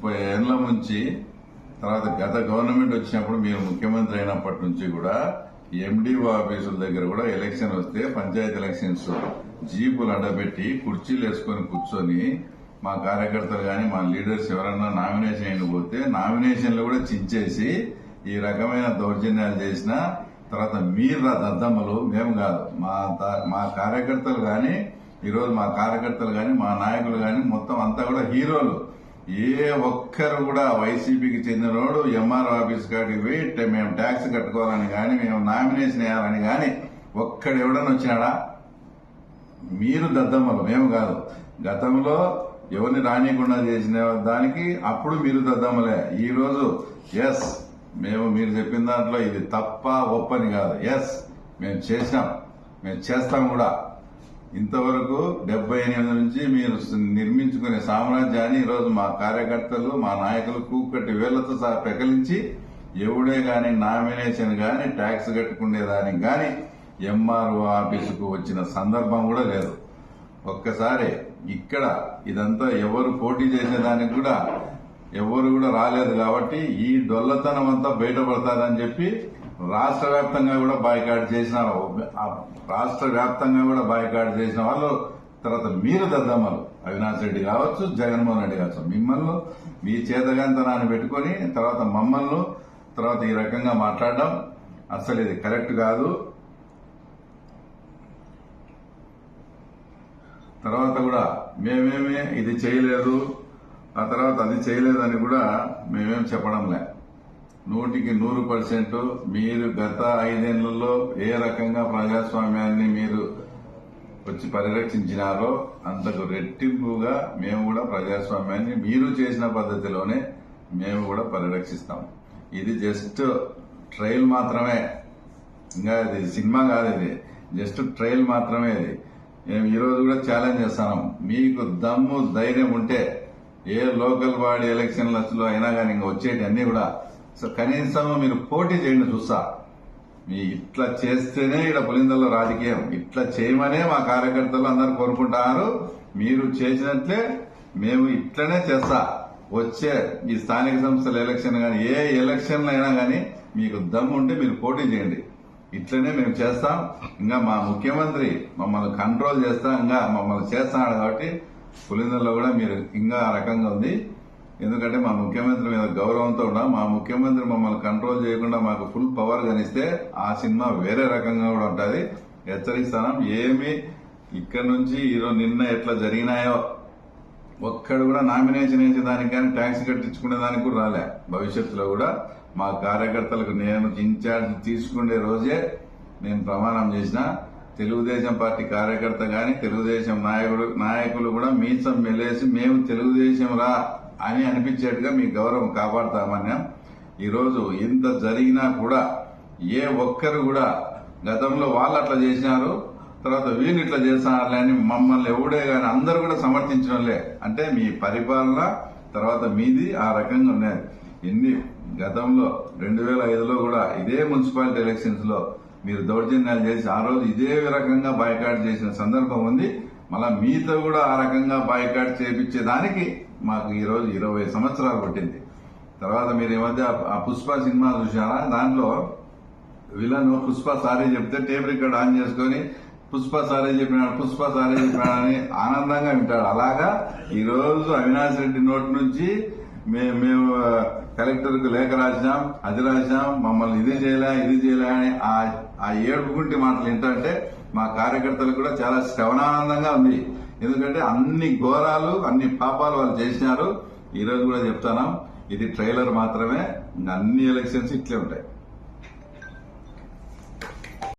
30 ఏళ్ల నుంచి తర్వాత గత గవర్నమెంట్ వచ్చినప్పుడు మీరు ముఖ్యమంత్రి అయినప్పటి నుంచి కూడా ఎండిఓ ఆఫీసుల దగ్గర కూడా ఎలక్షన్ వస్తే పంచాయతీ ఎలక్షన్స్ జీపులు అడ్డబెట్టి కుర్చీలు వేసుకొని కూర్చొని మా కార్యకర్తలు గాని మా లీడర్స్ ఎవరన్నా నామినేషన్ అయిపోతే నామినేషన్లు కూడా చించేసి ఈ రకమైన దౌర్జన్యాలు చేసిన తర్వాత మీరు దద్దమ్మలు మేము కాదు మా కార్యకర్తలు గాని ఈరోజు మా కార్యకర్తలు గాని మా నాయకులు గాని మొత్తం అంతా కూడా హీరోలు. ఏ ఒక్కరు కూడా వైసీపీకి చెందినోడు ఎంఆర్ఓ ఆఫీస్ కాడికి పోయి మేము ట్యాక్స్ కట్టుకోవాలని గాని మేము నామినేషన్ వేయాలని గాని ఒక్కడు ఎవడన్నా వచ్చినాడా? మీరు దద్దమ్మలు మేము కాదు. గతంలో ఎవరిని రానియకుండా చేసిన దానికి అప్పుడు మీరు దద్దమ్మలే. ఈ రోజు ఎస్ మేము మీరు చెప్పిన దాంట్లో ఇది తప్ప ఒప్పని కాదు. ఎస్ మేము చేసినాం, మేము చేస్తాం కూడా. ఇంతవరకు 78 నుంచి మీరు నిర్మించుకునే సామ్రాజ్యాన్ని ఈరోజు మా కార్యకర్తలు మా నాయకులు కూకట్టి వేళ్లతో సహా పెకలించి ఎవడే గాని నామినేషన్ గాని ట్యాక్స్ కట్టుకునేదానికి గాని ఎంఆర్ఓ ఆఫీసుకు వచ్చిన సందర్భం కూడా లేదు. ఒక్కసారి ఇక్కడ ఇదంతా ఎవరు పోటీ చేసేదానికి కూడా ఎవరు కూడా రాలేదు కాబట్టి ఈ డొల్లతనం అంతా బయటపడతాదని చెప్పి రాష్ట్ర వ్యాప్తంగా కూడా బాయ్కాట్ చేసిన వాళ్ళు తర్వాత మీరు దద్దమ్మలు అవినాష్ రెడ్డి కావచ్చు జగన్మోహన్ రెడ్డి కావచ్చు మిమ్మల్ని మీ చేతగాంతనాన్ని పెట్టుకుని తర్వాత మమ్మల్ని తర్వాత ఈ రకంగా మాట్లాడడం అసలు ఇది కరెక్ట్ కాదు. తర్వాత కూడా మేమేమి ఇది చేయలేదు ఆ తర్వాత అది చేయలేదని కూడా మేమేం చెప్పడంలే. 100% మీరు గత 5 ఏళ్లలో ఏ రకంగా ప్రజాస్వామ్యాన్ని మీరు వచ్చి పరిరక్షించినారో అంతకు రెట్టింపుగా మేము కూడా ప్రజాస్వామ్యాన్ని మీరు చేసిన పద్ధతిలోనే మేము కూడా పరిరక్షిస్తాం. ఇది జస్ట్ ట్రయల్ మాత్రమే, ఇంకా ఇది సినిమా కాదు, ఇది జస్ట్ ట్రయల్ మాత్రమే. ఇది మేము ఈ రోజు కూడా ఛాలెంజ్ చేస్తున్నాం. మీకు దమ్ము ధైర్యం ఉంటే ఏ లోకల్ బాడీ ఎలక్షన్లలో అయినా కానీ ఇంకా వచ్చేటి అన్ని కూడా కనీసం మీరు పోటీ చేయండి చూస్తా. మీ ఇట్లా చేస్తేనే ఇక్కడ పులిందల్లో రాజకీయం, ఇట్లా చేయమనే మా కార్యకర్తలు అందరు కోరుకుంటున్నారు. మీరు చేసినట్లే మేము ఇట్లనే చేస్తా. వచ్చే ఈ స్థానిక సంస్థల ఎలక్షన్ కానీ ఏ ఎలక్షన్లు అయినా కానీ మీకు దమ్ము ఉంటే మీరు పోటీ చేయండి. ఇట్లనే మేము చేస్తాం. ఇంకా మా ముఖ్యమంత్రి మమ్మల్ని కంట్రోల్ చేస్తా ఇంకా మమ్మల్ని చేస్తున్నాడు కాబట్టి పులిందల్లో కూడా మీరు ఇంకా ఆ రకంగా ఉంది. ఎందుకంటే మా ముఖ్యమంత్రి మీద గౌరవంతో ఉన్నాం. మా ముఖ్యమంత్రి మమ్మల్ని కంట్రోల్ చేయకుండా మాకు ఫుల్ పవర్ కనిస్తే ఆ సినిమా వేరే రకంగా కూడా ఉంటుంది. హెచ్చరిస్తాం. ఏమి ఇక్కడ నుంచి ఈరోజు నిన్న ఎట్లా జరిగినాయో ఒక్కడు కూడా నామినేషన్ వేసేదానికి కానీ ట్యాక్స్ కట్టించుకునే దానికి కూడా రాలే. భవిష్యత్తులో కూడా మా కార్యకర్తలకు నేను ఇన్ఛార్జ్ తీసుకునే రోజే నేను ప్రమాణం చేసిన తెలుగుదేశం పార్టీ కార్యకర్త గాని తెలుగుదేశం నాయకులు కూడా మీసం మెలేసి మేము తెలుగుదేశం రా అని అనిపించేట్టుగా మీ గౌరవం కాపాడుతామన్నాం. ఈరోజు ఇంత జరిగినా కూడా ఏ ఒక్కరు కూడా గతంలో వాళ్ళు అట్లా చేసినారు తర్వాత వీళ్ళు ఇట్లా చేస్తున్నారులే అని మమ్మల్ని ఎవడే గాని అందరూ కూడా సమర్థించడంలే. అంటే మీ పరిపాలన తర్వాత మీది ఆ రకంగా ఉన్నది. ఎన్ని గతంలో 2005లో కూడా ఇదే మున్సిపాలిటీ ఎలక్షన్స్ లో మీరు దౌర్జన్యాలు చేసి ఆ రోజు ఇదే రకంగా బాయ్కాట్ చేసిన సందర్భం ఉంది. మళ్ళా మీతో కూడా ఆ రకంగా బాయ్కాట్ చేపించేదానికి మాకు ఈ రోజు 20 సంవత్సరాలు పట్టింది. తర్వాత మీరు ఈ మధ్య ఆ పుష్ప సినిమా చూసారా? దాంట్లో విలన్ పుష్ప సారీ చెప్తే టేప్ రికార్డ్ ఆన్ చేసుకుని పుష్ప సారీ చెప్పినాడని ఆనందంగా వింటాడు. అలాగా ఈ రోజు అవినాష్ రెడ్డి నోటి నుంచి మేము కలెక్టర్ కు లేఖ రాసినాం, అది రాసినాం, మమ్మల్ని ఇది చేయలే అని ఆ ఏడుపుకుంటి మాటలు ఏంటంటే మా కార్యకర్తలకు కూడా చాలా శ్రవణానందంగా ఉంది. ఎందుకంటే అన్ని ఘోరాలు అన్ని పాపాలు వాళ్ళు చేసినారు. ఈ రోజు కూడా చెప్తాను, ఇది ట్రైలర్ మాత్రమే. అన్ని ఎలక్షన్స్ ఇట్లే ఉంటాయి.